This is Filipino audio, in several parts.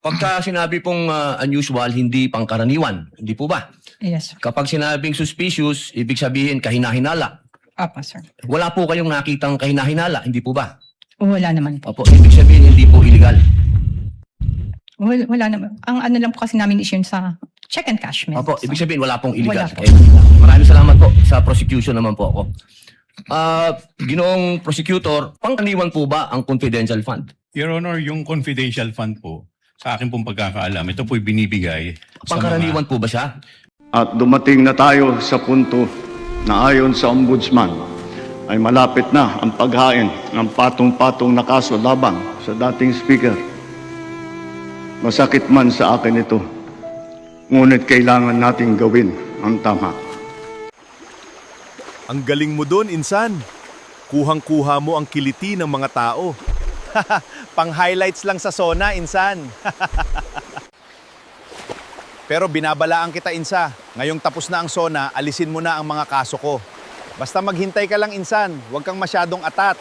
Pagka sinabi pong unusual, hindi pangkaraniwan. Hindi po ba? Yes, sir. Kapag sinabing suspicious, ibig sabihin kahinahinala. Apa, sir. Wala po kayong nakitang kahinahinala, hindi po ba? Wala naman po. Opo, ibig sabihin hindi po illegal. Wala naman. Ang ano lang po kasi namin is yun sa check and cashment. Opo, ibig sabihin wala pong illegal. Wala po. Maraming salamat po. Sa prosecution naman po ako. Ginoong prosecutor, pangkaraniwan po ba ang confidential fund? Your Honor, yung confidential fund po, sa akin pong pagkakaalam, ito po'y binibigay sa Pangkaraniwan po ba siya? At dumating na tayo sa punto na ayon sa Ombudsman ay malapit na ang paghain ng patong-patong na kaso laban sa dating speaker. Masakit man sa akin ito, ngunit kailangan nating gawin ang tama. Ang galing mo doon, Insan. Kuhang-kuha mo ang kiliti ng mga tao. Pang-highlights lang sa SONA, Insan. Pero binabalaan kita, Insa. Ngayong tapos na ang SONA, alisin mo na ang mga kaso ko. Basta maghintay ka lang, Insan. Huwag kang masyadong atat.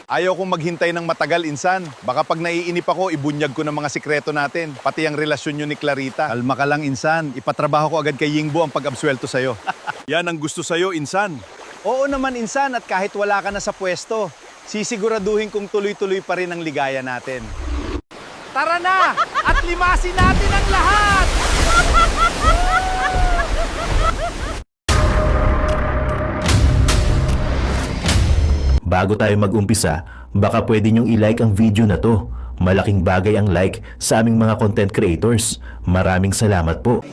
Ayaw kong maghintay ng matagal, Insan. Baka pag naiinip ako, ibunyag ko ng mga sikreto natin. Pati ang relasyon nyo ni Clarita. Kalma ka lang, Insan. Ipatrabaho ko agad kay Yingbo ang pag-absuelto sa'yo. Yan ang gusto sa'yo, Insan. Oo naman, Insan. At kahit wala ka na sa pwesto, sisiguraduhin kong tuloy-tuloy pa rin ang ligaya natin. Tara na! At limasin natin ang lahat! Bago tayo mag-umpisa, baka pwede nyong i-like ang video na to. Malaking bagay ang like sa aming mga content creators. Maraming salamat po.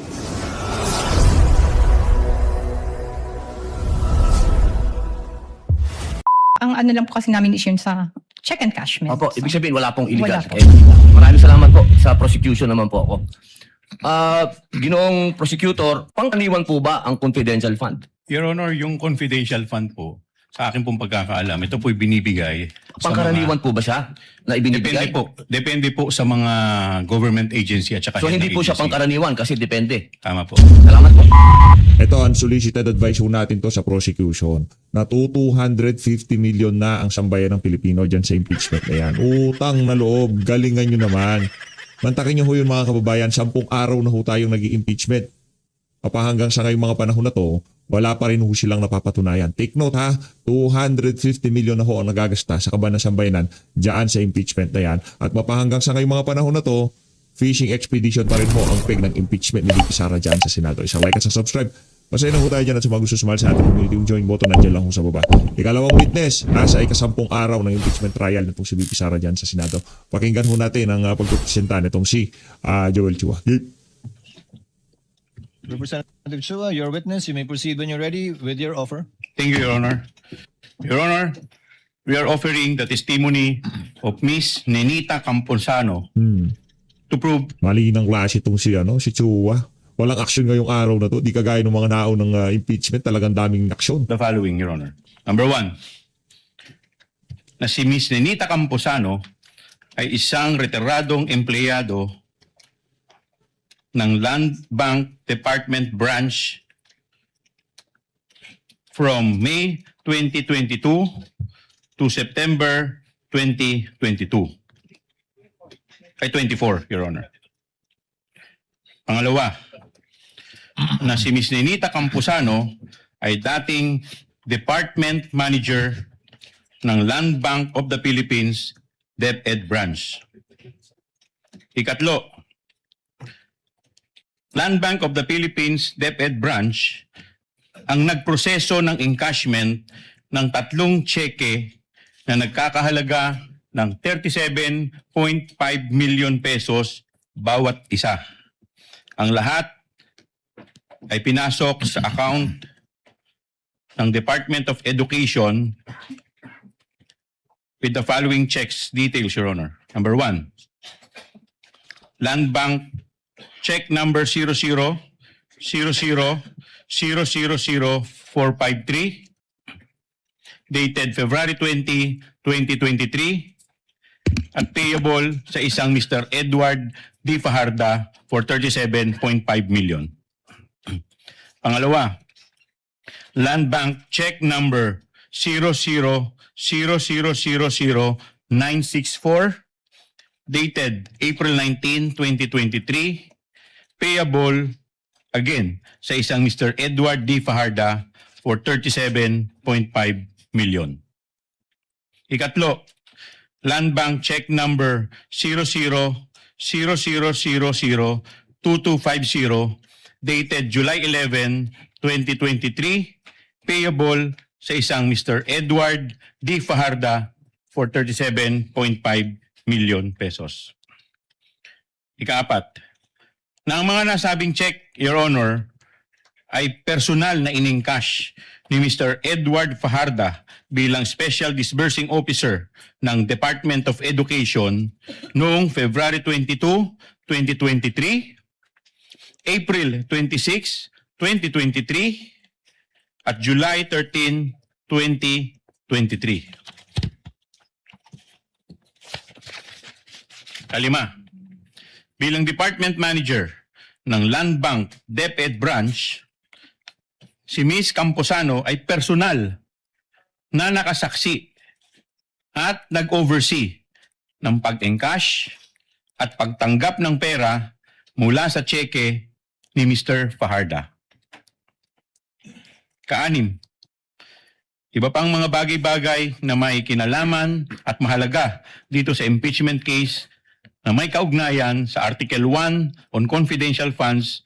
Ang ano lang po kasi namin is yun sa check and cashment. Opo, ibig sabihin wala pong illegal. Wala po. Maraming salamat po. Sa prosecution naman po ako. Ginoong prosecutor, pangkaraniwan po ba ang confidential fund? Your Honor, yung confidential fund po, sa akin pong pagkakaalam, ito po'y binibigay sa Pangkaraniwan po ba siya na ibinibigay? Depende po sa mga government agency at saka So health hindi po siya agency. pangkaraniwan kasi depende. Tama po. Salamat po. Ito, unsolicited advice po natin to sa prosecution. Na 250 million na ang sambayan ng Pilipino dyan sa impeachment na yan. Utang na loob, galingan nyo naman. Mantakin nyo ho yun mga kababayan, 10 araw na ho tayong nag-i-impeachment. Hanggang sa ngayong mga panahon na to, wala pa rin ho silang napapatunayan. Take note ha, 250 million na ho ang nagagasta sa kaban ng sambayanan dyan sa impeachment na yan. At hanggang sa ngayong mga panahon na to, fishing expedition pa rin ho ang peg ng impeachment ni VP Sara dyan sa Senado. Isang like at sa subscribe. Masaya na ho tayo dyan at sa mga gusto sumali sa ating community, yung join button nandiyan lang ho sa baba. Ikalawang witness, nasa ika-10 araw ng impeachment trial nitong si VP Sara dyan sa Senado. Pakinggan ho natin ang pagpupresenta nitong si Joel Chua. Representative Chua, your witness, you may proceed when you're ready with your offer. Thank you, Your Honor. Your Honor, we are offering the testimony of Miss Nenita Camposano to prove Mali ng klase itong si Chua. Walang aksyon ngayong araw na to. Di kagaya ng mga naon ng impeachment, talagang daming aksyon. the following, Your Honor. Number one, na si Miss Nenita Camposano ay isang retiradong empleyado ng Land Bank Department Branch from May 2022 to September 2022. Ay 24, Your Honor. Pangalawa, na si Miss Nenita Camposano ay dating Department Manager ng Land Bank of the Philippines DepEd Branch. Ikatlo, Land Bank of the Philippines DepEd Branch ang nagproseso ng encashment ng 3 tseke na nagkakahalaga ng 37.5 million pesos bawat isa. Ang lahat ay pinasok sa account ng Department of Education with the following checks details, Your Honor. Number one, Land Bank check number 0000000453 dated February 20, 2023 at payable sa isang Mr. Edward D. Fajarda for 37.5 million. Pangalawa, Land Bank check number 00000964 dated April 19, 2023, payable again sa isang Mr. Edward D. Fajarda for 37.5 million. Ikatlo, Land Bank check number 0000002250 dated July 11, 2023, payable sa isang Mr. Edward D. Fajarda for 37.5 million pesos. Ikaapat, na ang mga nasabing check, Your Honor, ay personal na iningcash ni Mr. Edward Fajarda bilang Special Disbursing Officer ng Department of Education noong February 22, 2023, April 26, 2023, at July 13, 2023. Kalima, bilang Department Manager ng Land Bank DepEd Branch, si Ms. Camposano ay personal na nakasaksi at nag-oversee ng pag-encash at pagtanggap ng pera mula sa tseke ni Mr. Fajarda. Kaanim, iba pang mga bagay-bagay na may kinalaman at mahalaga dito sa impeachment case na may kaugnayan sa Article 1 on confidential funds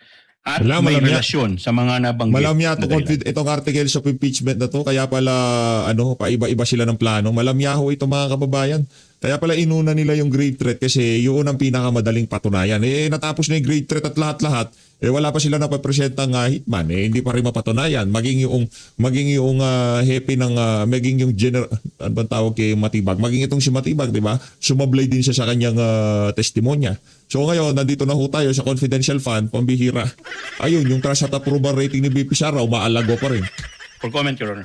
at may relasyon sa mga nabanggit. Malamya itong articles of impeachment na to, kaya pala paiba-iba sila ng plano. Malamyaho ito mga kababayan. Kaya pala inuna nila yung grave threat kasi yun ang pinakamadaling patunayan. Natapos na yung grave threat at lahat-lahat, wala pa sila napapresentang hitman. Hindi pa rin mapatunayan. Maging yung happy ng maging yung general, ano bang tawag kay Matibag? Maging itong si Matibag, di ba? Sumablay din siya sa kanyang testimonya. So ngayon, nandito na ho tayo sa confidential fund, pambihira. Ayun, yung trust at approval rating ni BP Sara, umaalago pa rin. For comment, Your Honor.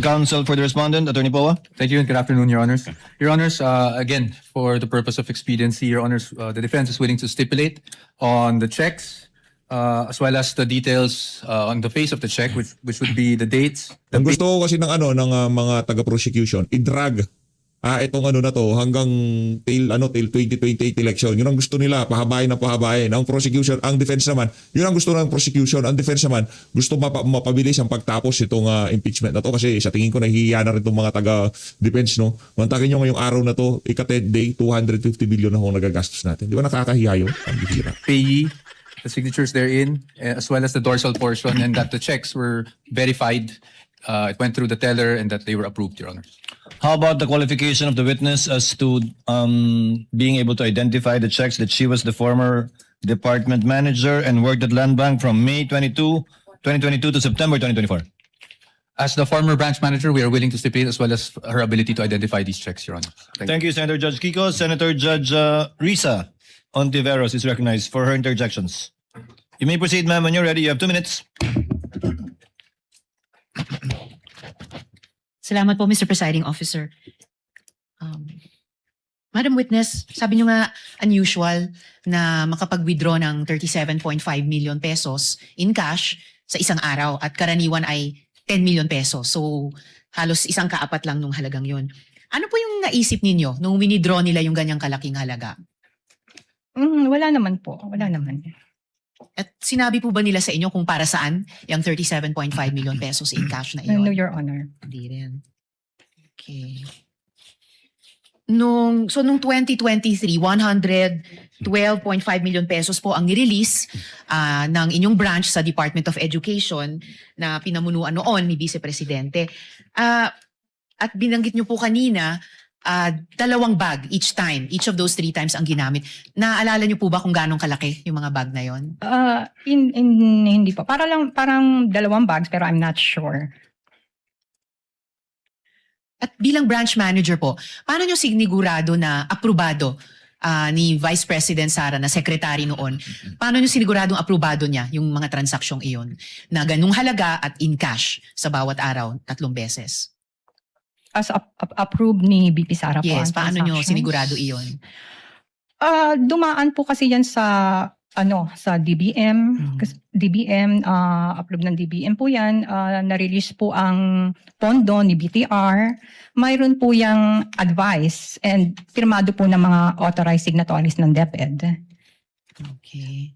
Counsel for the respondent, Attorney Poa. Thank you and good afternoon, Your Honors. Your Honors, again, for the purpose of expediency, Your Honors, the defense is willing to stipulate on the checks as well as the details on the face of the check, which would be the dates. Ang gusto ko kasi ng mga taga-prosecution, i-drag itong na to hanggang till 2028 election. Yun ang gusto nila, pahabain. Ang prosecution, ang defense naman, yun ang gusto ng prosecution. Ang defense naman, gusto mapabilis ang pagtapos itong impeachment na to kasi sa tingin ko nahihiya na rin itong mga taga-defense, no? Mantakin nyo ngayong araw na to, ika-10 day, 250 billion na akong nagagastos natin. Di ba nakakahiya yun? Ang bihira. Payee, the signatures therein, as well as the dorsal portion, and that the checks were verified. It went through the teller and that they were approved, Your Honors. How about the qualification of the witness as to being able to identify the checks that she was the former department manager and worked at Land Bank from May 22, 2022 to September 2024? As the former branch manager, we are willing to stipulate as well as her ability to identify these checks, Your Honor. Thank you, Senator Judge Kiko. Senator Judge Risa Ontiveros is recognized for her interjections. You may proceed, ma'am, when you're ready. You have 2 minutes. Salamat po, Mr. Presiding Officer. Madam Witness, sabi niyo nga unusual na makapag-withdraw ng 37.5 million pesos in cash sa isang araw at karaniwan ay 10 million pesos. So halos isang kaapat lang nung halagang yun. Ano po yung naisip ninyo nung winidraw nila yung ganyang kalaking halaga? Wala naman po. Wala naman. At sinabi po ba nila sa inyo kung para saan yung 37.5 million pesos in cash na iyon? No, Your Honor. Hindi rin. Okay. Nung 2023, 112.5 million pesos po ang nirelease ng inyong branch sa Department of Education na pinamunuan noon ni Vice Presidente. At binanggit nyo po kanina, 2 bag each time. Each of those 3 times ang ginamit. Naalala nyo po ba kung gano'ng kalaki yung mga bag na yon? Hindi po. Parang 2 bags pero I'm not sure. At bilang branch manager po, paano nyo sinigurado na aprobado ni Vice President Sara na secretary noon? Paano nyo siniguradong aprobado niya yung mga transaksyong iyon na ganung halaga at in cash sa bawat araw 3 beses? As approved ni BP Sara po. Yes, ang paano nyo transactions? sinigurado iyon? Dumaan po kasi yan sa sa DBM. Kasi DBM, upload ng DBM po yan. Na-release po ang pondo ni BTR. Mayroon po yung advice and firmado po ng mga authorized signatories ng DepEd. Okay.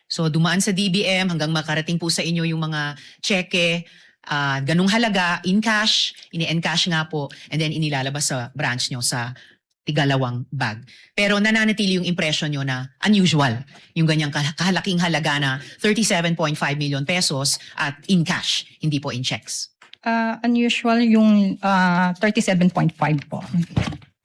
So dumaan sa DBM hanggang makarating po sa inyo yung mga cheque, ganung halaga, in cash, ini-encash nga po, and then inilalabas sa branch nyo sa tigalawang bag. Pero nananatili yung impression nyo na unusual, yung ganyang kahalaking halaga na 37.5 million pesos at in cash, hindi po in checks. Unusual yung 37.5 po.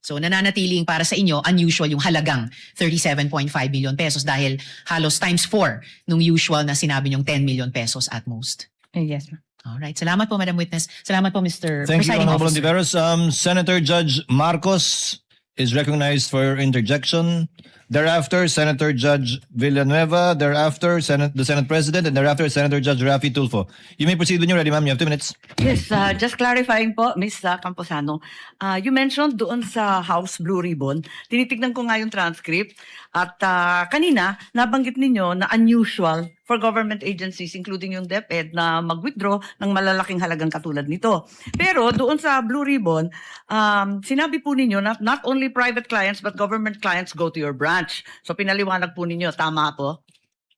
So nananatiling para sa inyo, unusual yung halagang 37.5 million pesos dahil halos times 4 nung usual na sinabi nyong 10 million pesos at most. Yes, ma'am. Alright, salamat po Madam Witness. Salamat po Mr. Thank you, Presiding Honorable Officer. Ontiveros. Senator Judge Marcos is recognized for your interjection. Thereafter, Senator Judge Villanueva. Thereafter, the Senate President. And thereafter, Senator Judge Raffy Tulfo. You may proceed when you're ready, ma'am. You have 2 minutes. Yes, just clarifying po, Ms. Camposano. You mentioned doon sa House Blue Ribbon, tinitignan ko nga yung transcript at kanina nabanggit ninyo na unusual for government agencies including yung DepEd na mag-withdraw ng malalaking halagang katulad nito. Pero doon sa Blue Ribbon, sinabi po ninyo na not only private clients but government clients go to your branch. So pinaliwanag po ninyo, tama po?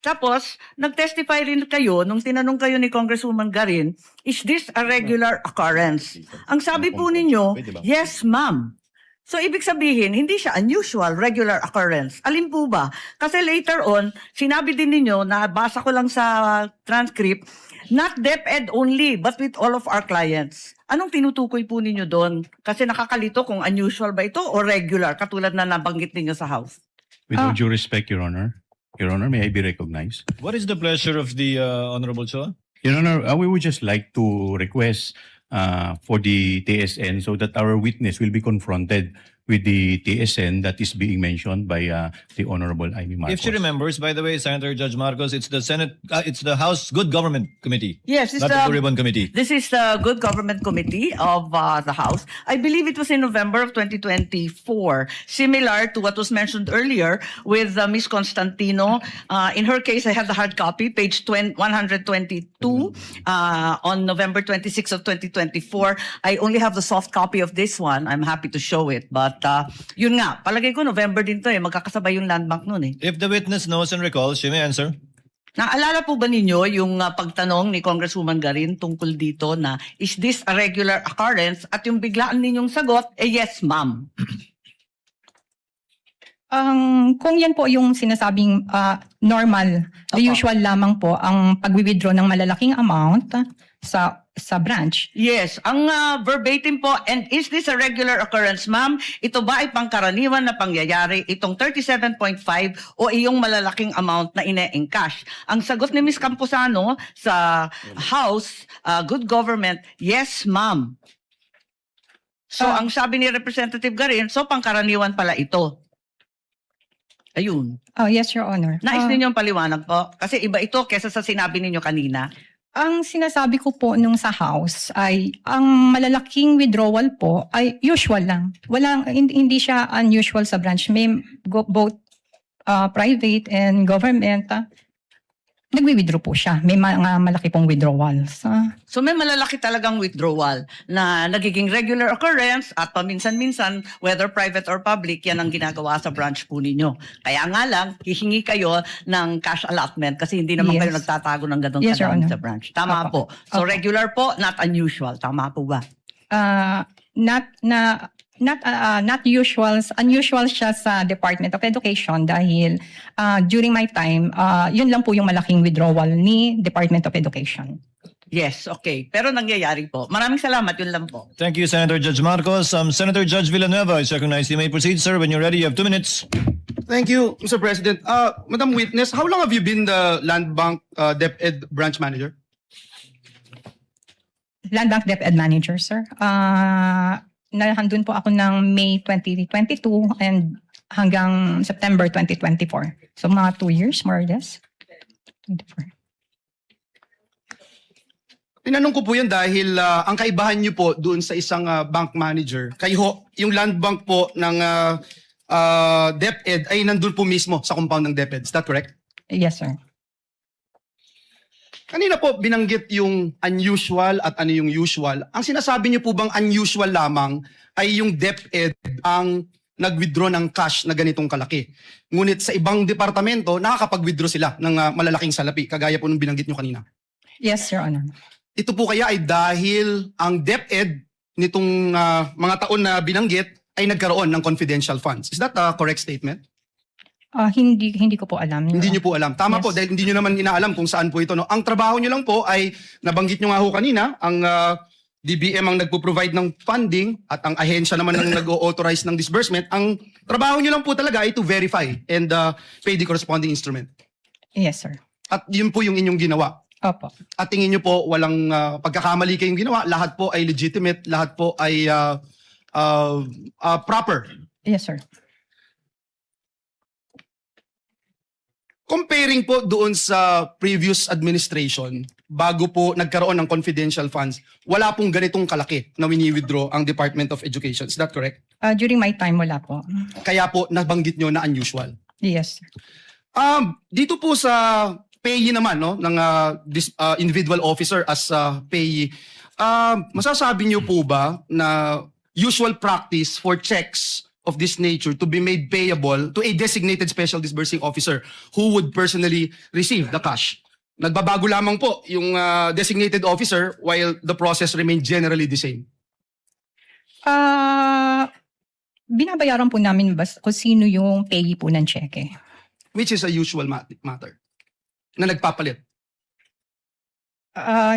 Tapos, nag-testify rin kayo nung tinanong kayo ni Congresswoman Garin, is this a regular occurrence? Ang sabi po ninyo, yes ma'am. So, ibig sabihin, hindi siya unusual, regular occurrence. Alin po ba? Kasi later on, sinabi din ninyo, nabasa ko lang sa transcript, not DepEd only, but with all of our clients. Anong tinutukoy po ninyo doon? Kasi nakakalito kung unusual ba ito o regular, katulad na nabanggit ninyo sa House. With all due respect, Your Honor. Your Honor, may I be recognized? What is the pleasure of the Honorable Chua? Your Honor, we would just like to request for the TSN so that our witness will be confronted with the TSN that is being mentioned by the Honorable Amy Marcos. If she remembers, by the way, Senator Judge Marcos, it's the it's the House Good Government Committee. Yes, it's not the Blue Ribbon Committee. This is the Good Government Committee of the House. I believe it was in November of 2024, similar to what was mentioned earlier with Ms. Constantino. In her case, I have the hard copy, page 122, on November 26 of 2024. I only have the soft copy of this one. I'm happy to show it, but yun nga, palagay ko November din to magkakasabay yung land bank nun If the witness knows and recalls, she may answer. Naalala po ba ninyo yung pagtanong ni Congresswoman Garin tungkol dito na is this a regular occurrence at yung biglaan ninyong sagot, yes ma'am. Kung yan po yung sinasabing normal, the usual lamang po ang pag-withdraw ng malalaking amount sa branch. Yes, ang verbatim po, and is this a regular occurrence, ma'am? Ito ba ay pangkaraniwan na pangyayari, itong 37.5 o iyong malalaking amount na ine-encash? Ang sagot ni Ms. Camposano sa House, Good Government, yes, ma'am. So, ang sabi ni Representative Garin, so pangkaraniwan pala ito. Ayun. Oh, yes, Your Honor. Nais ninyong paliwanag po? Kasi iba ito kesa sa sinabi ninyo kanina. Ang sinasabi ko po nung sa House ay ang malalaking withdrawal po ay usual lang. Hindi siya unusual sa branch. May both private and government. Nagwi-withdraw po siya. May mga malaki pong withdrawals. So may malalaki talagang withdrawal na nagiging regular occurrence at paminsan-minsan, whether private or public, yan ang ginagawa sa branch po ninyo. Kaya nga lang, hihingi kayo ng cash allotment kasi hindi naman kayo nagtatago ng ganun kadami sa branch. Tama po. So regular po, not unusual. Tama po ba? Not usual, unusual siya sa Department of Education dahil during my time, yun lang po yung malaking withdrawal ni Department of Education. Yes, okay. Pero nangyayari po. Maraming salamat, yun lang po. Thank you, Senator Judge Marcos. Senator Judge Villanueva is recognized. You may proceed, sir, when you're ready. You have 2 minutes. Thank you, Mr. President. Madam Witness, how long have you been the Land Bank DepEd branch manager? Land Bank DepEd Manager, sir. Nahandun po ako ng May 2022 and hanggang September 2024. So mga 2 years, more or less. 24. Tinanong ko po yan dahil ang kaibahan niyo po doon sa isang bank manager, kayo yung land bank po ng DepEd ay nandun po mismo sa compound ng DepEd. Is that correct? Yes, sir. Kanina po binanggit yung unusual at ano yung usual. Ang sinasabi niyo po bang unusual lamang ay yung DepEd ang nag-withdraw ng cash na ganitong kalaki. Ngunit sa ibang departamento, nakakapag-withdraw sila ng malalaking salapi, kagaya po nung binanggit niyo kanina. Yes, Your Honor. Ito po kaya ay dahil ang DepEd nitong mga taon na binanggit ay nagkaroon ng confidential funds. Is that a correct statement? Hindi ko po alam. Your Hindi nyo po alam. Tama Yes. po, dahil hindi nyo naman inaalam kung saan po ito. No? Ang trabaho nyo lang po ay, nabanggit nyo nga ho kanina, ang DBM ang nagpo-provide ng funding at ang ahensya naman ang nag-authorize ng disbursement. Ang trabaho nyo lang po talaga ay to verify and pay the corresponding instrument. Yes, sir. At yun po yung inyong ginawa. Opo. At tingin nyo po walang pagkakamali kayong ginawa, lahat po ay legitimate, lahat po ay proper. Yes, sir. Comparing po doon sa previous administration, bago po nagkaroon ng confidential funds, wala pong ganitong kalaki na wini-withdraw ang Department of Education. Is that correct? During my time, wala po. Kaya po nabanggit nyo na unusual. Yes, sir. Dito po sa payee naman no, ng individual officer as payee, masasabi nyo po ba na usual practice for checks of this nature to be made payable to a designated special disbursing officer who would personally receive the cash? Nagbabago lamang po yung designated officer while the process remained generally the same. Binabayaran po namin kung sino yung payee po ng cheque. Which is a usual matter na nagpapalit.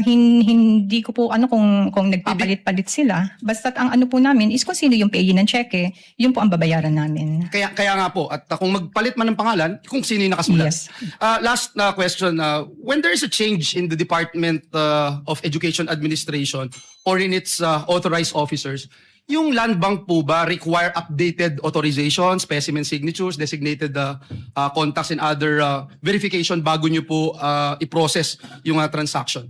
Hindi ko po kung nagpapalit-palit sila. Basta't ang ano po namin is kung sino yung payee ng cheque, yun po ang babayaran namin. Kaya nga po, at kung magpalit man ng pangalan, kung sino yung nakasulat. Yes. Last question, when there is a change in the Department of Education Administration or in its authorized officers, yung land bank po ba require updated authorization, specimen signatures, designated contacts and other verification bago nyo po i-process yung transaction?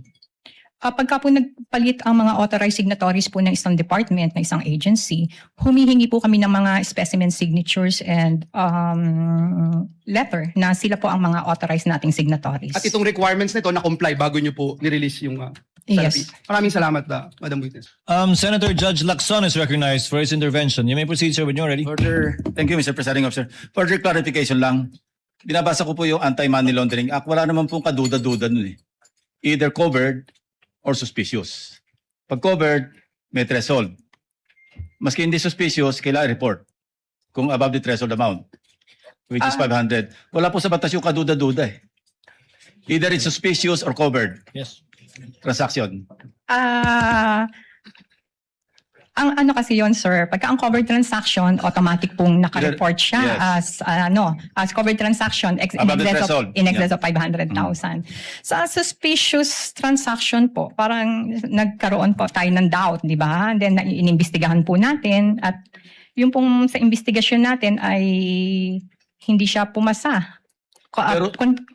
Pagka po nagpalit ang mga authorized signatories po ng isang department, ng isang agency, humihingi po kami ng mga specimen signatures and letter na sila po ang mga authorized nating signatories. At itong requirements nito na-comply bago nyo po nirelease yung salapi. Yes. Maraming salamat, Madam Witness. Senator Judge Lacson is recognized for his intervention. You may proceed, sir, when you're ready. Thank you, Mr. Presiding Officer. Further clarification lang. Binabasa ko po yung Anti-Money Laundering Act. Wala naman pong kaduda-duda nun eh. Either covered or suspicious. Pag covered, may threshold. Maski hindi suspicious, kailangan report kung above the threshold amount, which is 500. Wala po sa batas yung kaduda-duda eh. Either it's suspicious or covered. Yes. Transaction. Ang ano kasi yon, sir, pagka ang covered transaction, automatic pong naka-report siya Yes. as covered transaction Above the threshold. in excess of 500,000. Sa suspicious transaction po, parang nagkaroon po tayo ng doubt, di ba? And then inimbestigahan po natin at yung pong sa investigasyon natin ay hindi siya pumasa. Pero-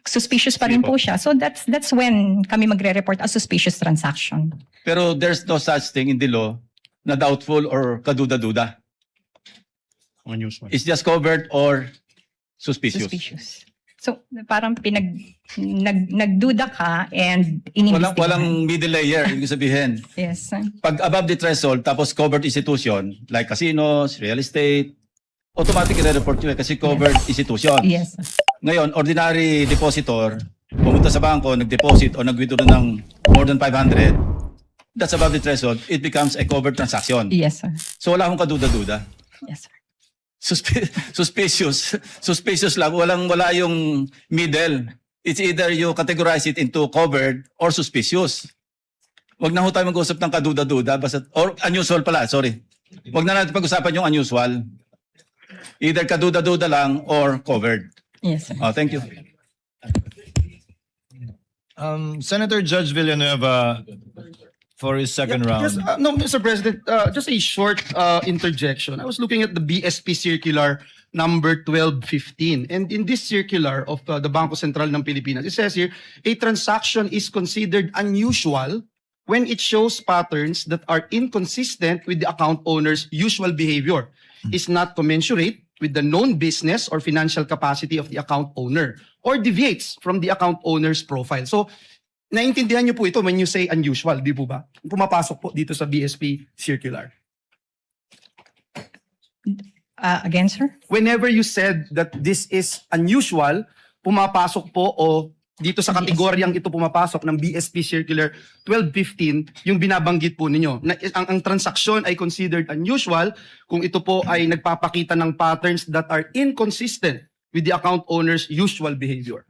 Suspicious pa rin po siya. So that's when kami magre-report as suspicious transaction. Pero there's no such thing in the law na doubtful or kaduda-duda. Unusual. It's just covered or suspicious. Suspicious. So parang nagduda ka and inimbestigahan. Walang middle layer, ibig sabihin. Yes. Pag above the threshold, tapos covered institution, like casinos, real estate, automatic i-report nyo kasi covered institution. Yes. Ngayon, ordinary depositor, pumunta sa bangko, nag-deposit o nag-withdraw ng more than 500, that's above the threshold, it becomes a covered transaction. Yes, sir. So wala akong kaduda-duda. Yes, sir. Suspicious lang. Wala yung middle. It's either you categorize it into covered or suspicious. Wag na ho tayo mag-usap ng kaduda-duda. Or unusual pala, sorry. Wag na natin pag-usapan yung unusual. Either kaduda-duda lang or covered. Yes, sir. Oh, thank you. Senator Judge Villanueva for his second round. Yes, no, Mr. President, just a short interjection. I was looking at the BSP circular number 1215. And in this circular of the Bangko Sentral ng Pilipinas, it says here, a transaction is considered unusual when it shows patterns that are inconsistent with the account owner's usual behavior, is not commensurate with the known business or financial capacity of the account owner or deviates from the account owner's profile. So, naintindihan niyo po ito when you say unusual, di po ba? Pumapasok po dito sa BSP circular. Again, sir? Whenever you said that this is unusual, pumapasok po o dito sa kategoryang ito pumapasok ng BSP Circular 1215, yung binabanggit po ninyo. Na, ang transaksyon ay considered unusual kung ito po ay nagpapakita ng patterns that are inconsistent with the account owner's usual behavior.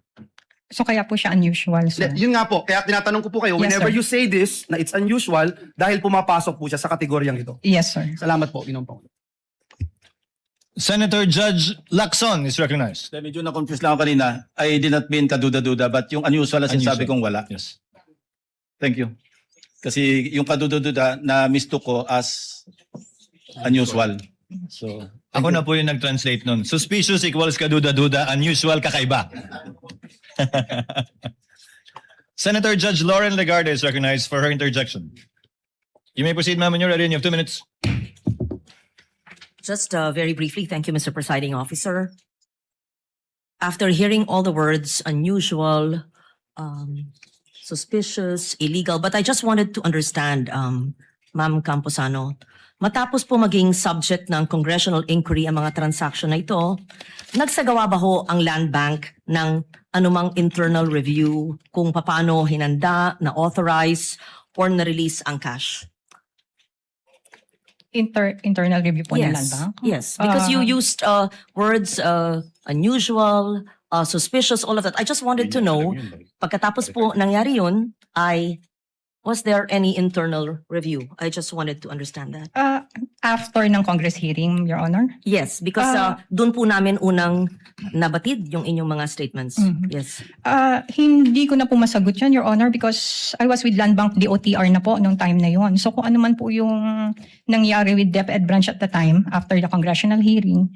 So kaya po siya unusual, sir? Yun nga po, kaya tinatanong ko po kayo, Yes, whenever sir. you say this, na it's unusual, dahil pumapasok po siya sa kategoryang ito. Yes, sir. Salamat po, Ginoong Pangulo. Senator Judge Lacson is recognized. Medyo na-confuse lang ako kanina. I did not mean kaduda-duda, but yung unusual na sinasabi kong wala. Yes. Thank you. Kasi yung kaduda-duda na misto ko as unusual. So, Ako na po yung nag-translate nun. Suspicious equals kaduda-duda, unusual kakaiba. Senator Judge Lauren Legarde is recognized for her interjection. You may proceed, ma'am, when you're ready, and you have 2 minutes. Just very briefly, thank you, Mr. Presiding Officer. After hearing all the words unusual, suspicious, illegal, but I just wanted to understand, Ma'am Camposano, matapos po maging subject ng congressional inquiry ang mga transaction na ito, nagsagawa ba ho ang Land Bank ng anumang internal review kung paano hinanda, na-authorize, or na-release ang cash? Internal review po ng Land Bank? Yes, because you used words unusual, suspicious, all of that. I just wanted to know, pagkatapos po nangyari yun, was there any internal review? I just wanted to understand that. After ng Congress hearing, Your Honor? Yes, because doon po namin unang nabatid yung inyong mga statements. Yes. Hindi ko na po masagot yan, Your Honor, because I was with Land Bank DOTR na po nung time na yon. So kung ano man po yung nangyari with DepEd branch at the time, after the congressional hearing,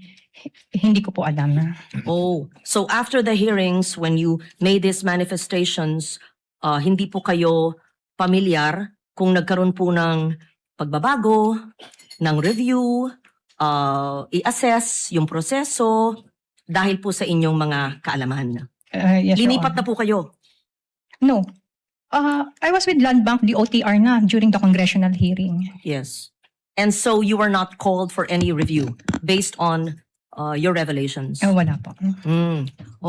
hindi ko po alam. Oh, so after the hearings, when you made these manifestations, hindi po kayo pamilyar kung nagkaroon po ng pagbabago, ng review, i-assess yung proseso dahil po sa inyong mga kaalaman. Yes, Your Linipat Honor. na po kayo. No. I was with Land Bank DOTR na during the congressional hearing. Yes. And so you were not called for any review based on your revelations. Wala po.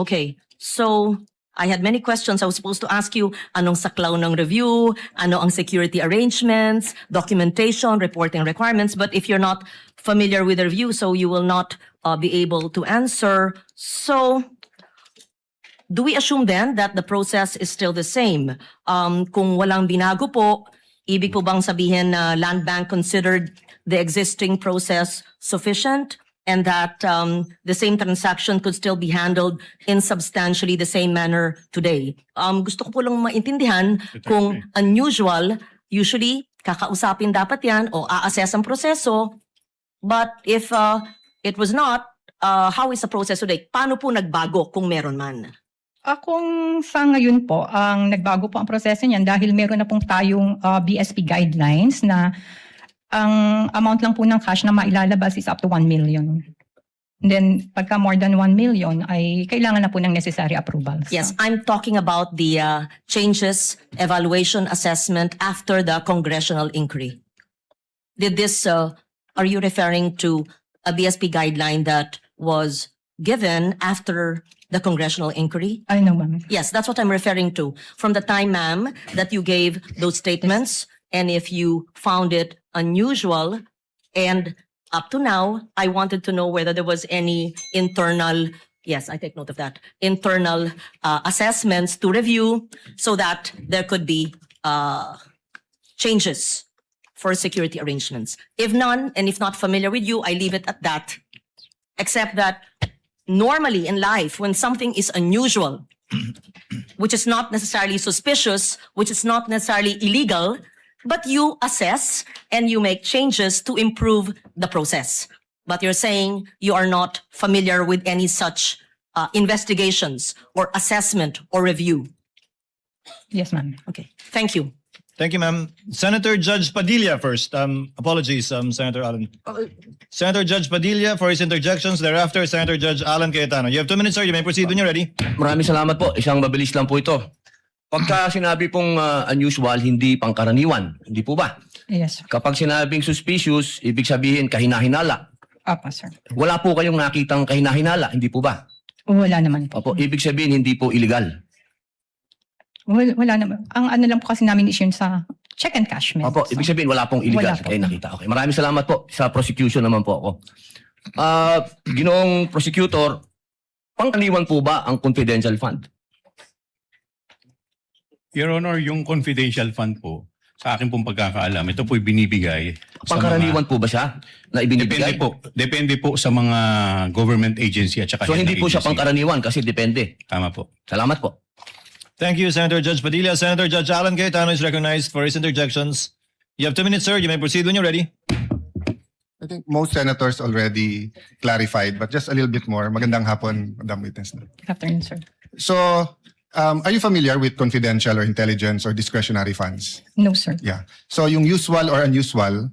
Okay. So I had many questions. I was supposed to ask you, anong saklaw ng review, ano ang security arrangements, documentation, reporting requirements. But if you're not familiar with the review, so you will not be able to answer. So, do we assume then that the process is still the same? Kung walang binago po, ibig po bang sabihin na Land Bank considered the existing process sufficient? And that the same transaction could still be handled in substantially the same manner today. Gusto ko po lang maintindihan kung unusual, usually kakausapin dapat yan o a-assess ang proseso. But if it was not, how is the process today? Paano po nagbago kung meron man? Kung sa ngayon po, ang nagbago po ang proseso niyan dahil meron na pong tayong BSP guidelines na ang amount lang po ng cash na mailalabas is up to 1 million. And then, pagka more than 1 million, ay kailangan na po ng necessary approvals. Yes, I'm talking about the changes, evaluation, assessment after the congressional inquiry. Did this, are you referring to a BSP guideline that was given after the congressional inquiry? I know, ma'am. Yes, that's what I'm referring to. From the time, ma'am, that you gave those statements, and if you found it unusual, and up to now, I wanted to know whether there was any internal, yes, I take note of that, internal assessments to review so that there could be changes for security arrangements. If none, and if not familiar with you, I leave it at that. Except that normally in life, when something is unusual, which is not necessarily suspicious, which is not necessarily illegal, but you assess and you make changes to improve the process. But you're saying you are not familiar with any such investigations or assessment or review. Yes, ma'am. Okay, thank you. Thank you, ma'am. Senator Judge Padilla first. Apologies, Senator Alan. Senator Judge Padilla for his interjections. Thereafter, Senator Judge Alan Cayetano. You have 2 minutes, sir. You may proceed when you're ready. Maraming salamat po. Isang mabilis lang po ito. Pagka sinabi pong unusual, hindi pangkaraniwan. Hindi po ba? Yes, sir. Kapag sinabing suspicious, ibig sabihin kahinahinala. Apa, sir. Wala po kayong nakitang kahinahinala. Hindi po ba? Wala naman po. Opo, ibig sabihin hindi po illegal. Wala naman. Ang ano lang po kasi namin is yun sa check and cashment. Opo, ibig sabihin wala pong illegal. Wala po. Kaya nakita. Okay, maraming salamat po. Sa prosecution naman po ako. Ginoong prosecutor, pangkaraniwan po ba ang confidential fund? Your Honor, yung confidential fund po, sa akin pong pagkakaalam, ito po'y binibigay sa Pangkaraniwan po ba siya na ibinibigay? Depende po sa mga government agency at saka So hindi po siya agency. pangkaraniwan kasi depende. Tama po. Salamat po. Thank you, Senator Judge Padilla. Senator Judge Alan Cayetano is recognized for his interjections. You have 2 minutes, sir. You may proceed when you're ready. I think most senators already clarified, but just a little bit more. Magandang hapon, Madam Witness. Good afternoon, sir. So, are you familiar with confidential or intelligence or discretionary funds? No, sir. Yeah. So, yung usual or unusual,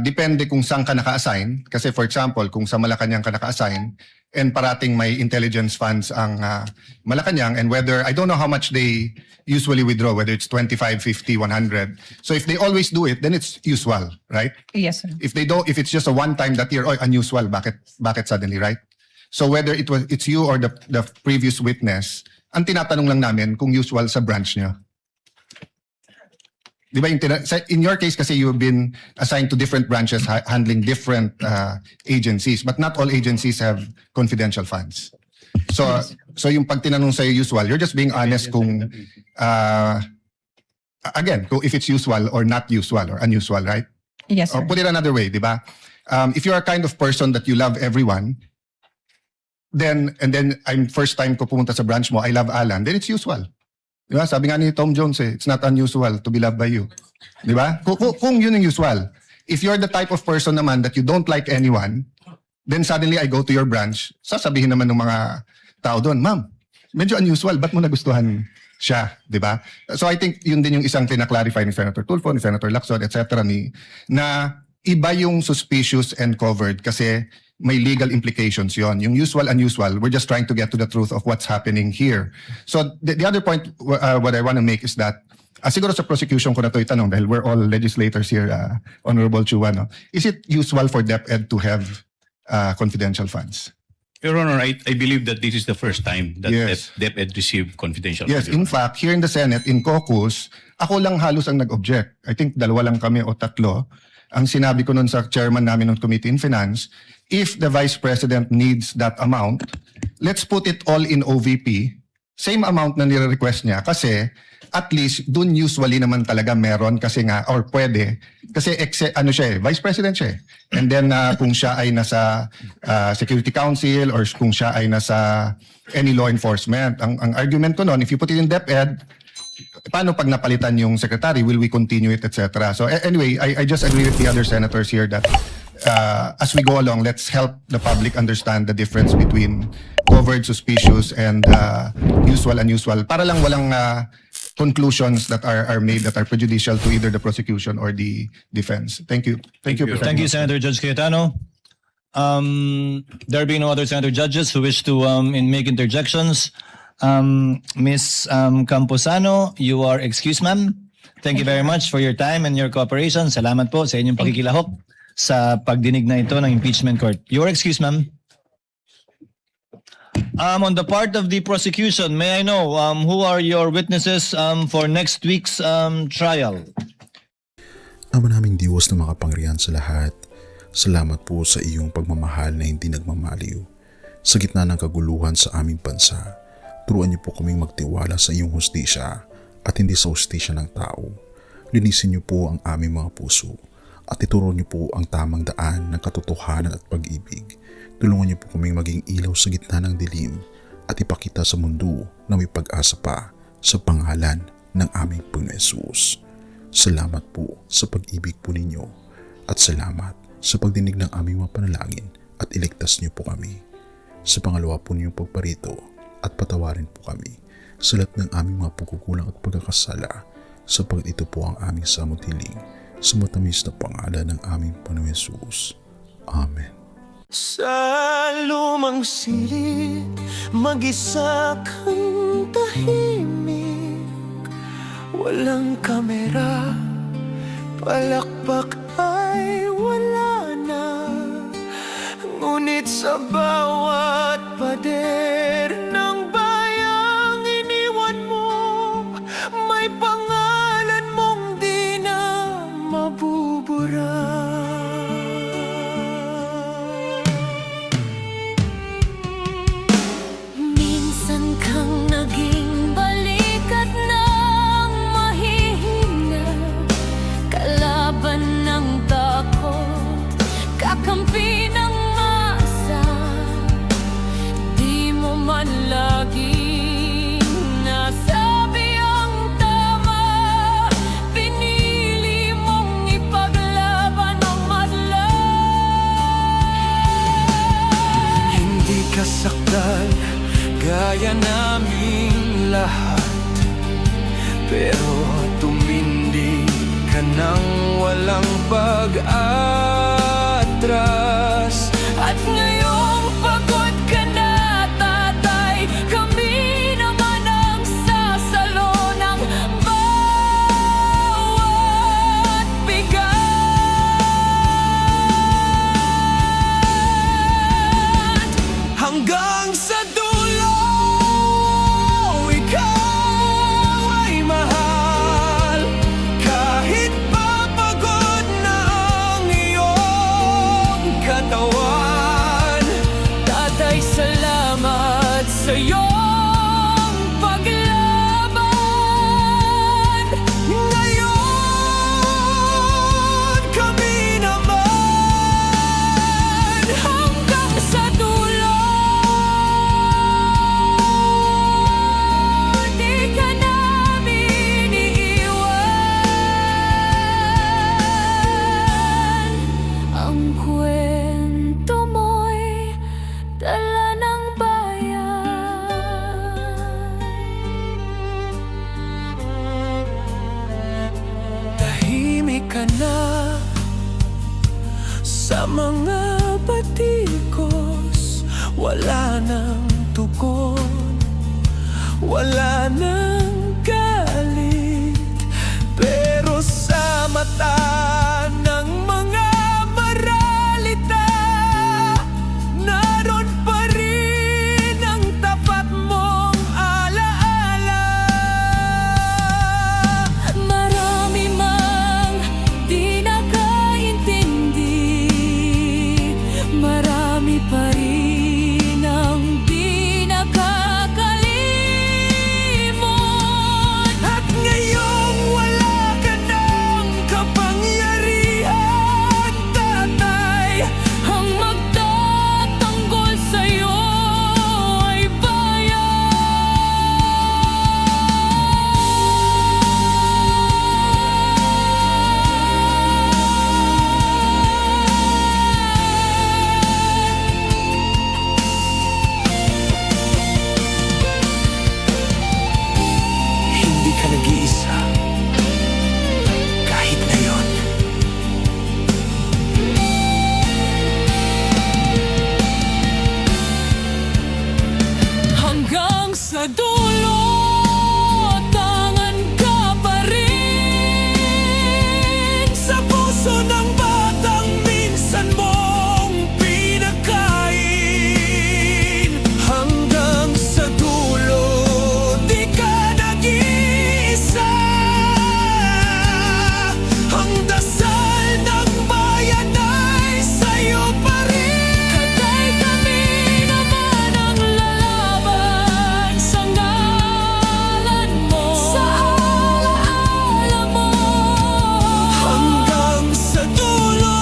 depende kung saan ka naka-assign. Kasi for example, kung sa Malacanang ka naka-assign, and parating may intelligence funds ang Malacanang, and whether, I don't know how much they usually withdraw, whether it's 25, 50, 100. So if they always do it, then it's usual, right? Yes, sir. If they don't, if it's just a one time that year, oh, unusual, bakit suddenly, right? So whether it's you or the previous witness, ang tinatanong lang namin kung usual sa branch niyo. Di ba in your case kasi you've been assigned to different branches handling different agencies, but not all agencies have confidential funds. So yung pag tinanong sa'yo usual, you're just being honest kung again, kung if it's usual or not usual or unusual, right? Yes, sir. Or put it another way, di ba? If you're a kind of person that you love everyone, then I'm first time ko pumunta sa branch mo, I love Alan, then it's usual. Di ba? Sabi nga ni Tom Jones it's not unusual to be loved by you. Di ba? Kung yun yung usual. If you're the type of person naman that you don't like anyone, then suddenly I go to your branch, sasabihin naman ng mga tao doon, ma'am, medyo unusual, ba't mo nagustuhan siya? Di ba? So I think yun din yung isang tinaklarify ni Senator Tulfo, ni Senator Lacson, etc. na iba yung suspicious and covered kasi may legal implications yon. Yung usual, unusual, we're just trying to get to the truth of what's happening here. So the other point what I want to make is that, siguro sa prosecution ko na to itanong dahil we're all legislators here, Honorable Chua, no? Is it usual for DepEd to have confidential funds? Your Honor, I believe that this is the first time that Yes. DepEd received confidential Yes, funds. in fact, here in the Senate, in caucus, ako lang halos ang nag-object. I think 2 lang kami o 3. Ang sinabi ko nun sa chairman namin ng Committee in Finance, if the Vice President needs that amount, let's put it all in OVP, same amount na nire-request niya kasi at least dun usually naman talaga meron kasi nga, or pwede, kasi Vice President siya eh. And then kung siya ay nasa Security Council or kung siya ay nasa any law enforcement, ang argument ko nun, if you put it in DepEd, paano pag napalitan yung secretary? Will we continue it, etc.? So anyway, I just agree with the other senators here that as we go along, let's help the public understand the difference between covered, suspicious, and usual, unusual. Para lang walang conclusions that are made that are prejudicial to either the prosecution or the defense. Thank you. Thank you, Thank you, Senator Judge Cayetano. There being no other senator judges who wish to make interjections, Ms. Camposano, you are excused, ma'am. Thank you very much for your time and your cooperation. Salamat po sa inyong pakikilahok sa pagdinig na ito ng impeachment court. You are excused, ma'am. On the part of the prosecution, may I know who are your witnesses for next week's trial? Ama naming Diyos na makapangyarihan sa lahat, salamat po sa iyong pagmamahal na hindi nagmamaliw. Sa gitna ng kaguluhan sa aming bansa, turuan niyo po kaming magtiwala sa iyong hustisya at hindi sa hustisya ng tao. Linisin niyo po ang aming mga puso at ituro niyo po ang tamang daan ng katotohanan at pag-ibig. Tulungan niyo po kaming maging ilaw sa gitna ng dilim at ipakita sa mundo na may pag-asa pa sa pangalan ng aming Panginoon Hesus. Salamat po sa pag-ibig po ninyo at salamat sa pagdinig ng aming mga panalangin at iligtas niyo po kami. Sa pangalawa po niyong pagparito at patawarin po kami sa lahat ng aming mga pagkukulang at pagkakasala sapagat ito po ang aming samot-hiling sa matamis na pangalan ng aming Panginoong Hesus. Amen. Sa lumang silid, mag-isa kang tahimik. Walang kamera, palakpak ay wala na. Ngunit sa bawat pader ng bayang iniwan mo, may pangalan mong di na mabubura. Minsan kang naging balikat ng mahihina, kalaban ng takot, kakampi ng masa. Di mo man laging nasabi ang tama, pinili mong ipaglaban ang madla. Hindi ka saktan gaya naming lahat, pero tumindi ka nang walang pag-atras. At ngayong pagod ka na, tatay, kami naman ang sasalo ng bawat bigat. Hanggang sa dulo, ikaw ay mahal. Kahit papagod na ang iyong katawan, tatay, salamat sa iyong paglaban. Ngayon, kami naman hanggang sa dulo. Di ka namin iiwan. Ang kwento mo'y dala ng bayan. Tahimik ka na sa mga batikos, wala nang tugon, wala nang galit, pero sa mata ng mga maralita, naroon pa rin ang tapat mong alaala. Marami mang di nakaintindi, marami pa rin ang di nakakalimot. At ngayong wala ka ng kapangyarihan, tatay, Ang magtatanggol sa'yo ay hindi ka nag-iisa. Kahit ngayon. hanggang sa dulo, tangan ka pa rin. Sa puso ng batang minsan mong pinakain. Hanggang sa dulo, di ka nag-iisa. Ang dasal ng bayan ay sa'yo pa rin. Tatay, kami naman ang lalaban sa ngalan mo, sa alaala mo. Hanggang sa dulo.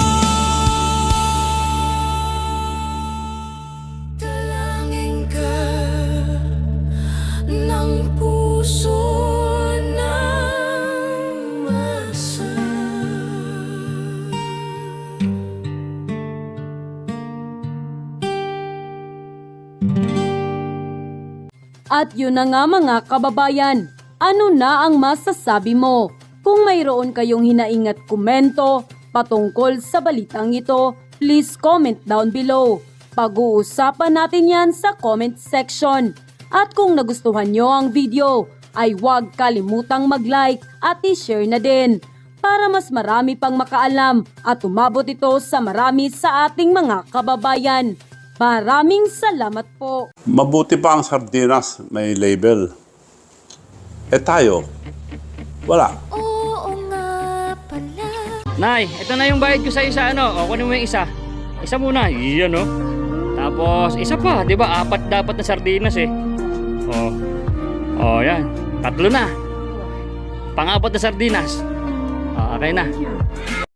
Dalangin ka ng puso ng masa. At yun na nga mga kababayan, ano na ang masasabi mo? Kung mayroon kayong hinaing at komento patungkol sa balitang ito, please comment down below. Pag-uusapan natin yan sa comment section. At kung nagustuhan nyo ang video, ay huwag kalimutang mag-like at i-share na din para mas marami pang makaalam at umabot ito sa marami sa ating mga kababayan. Maraming salamat po. Mabuti pa ang sardinas may label. Tayo, wala. Nay, ito na yung bayad ko sa isa, O, kunin mo yung isa. Isa muna, iyan, Tapos, isa pa, di ba? 4 dapat na sardinas, yan. 3 na. Pang-4 na sardinas. Okay na.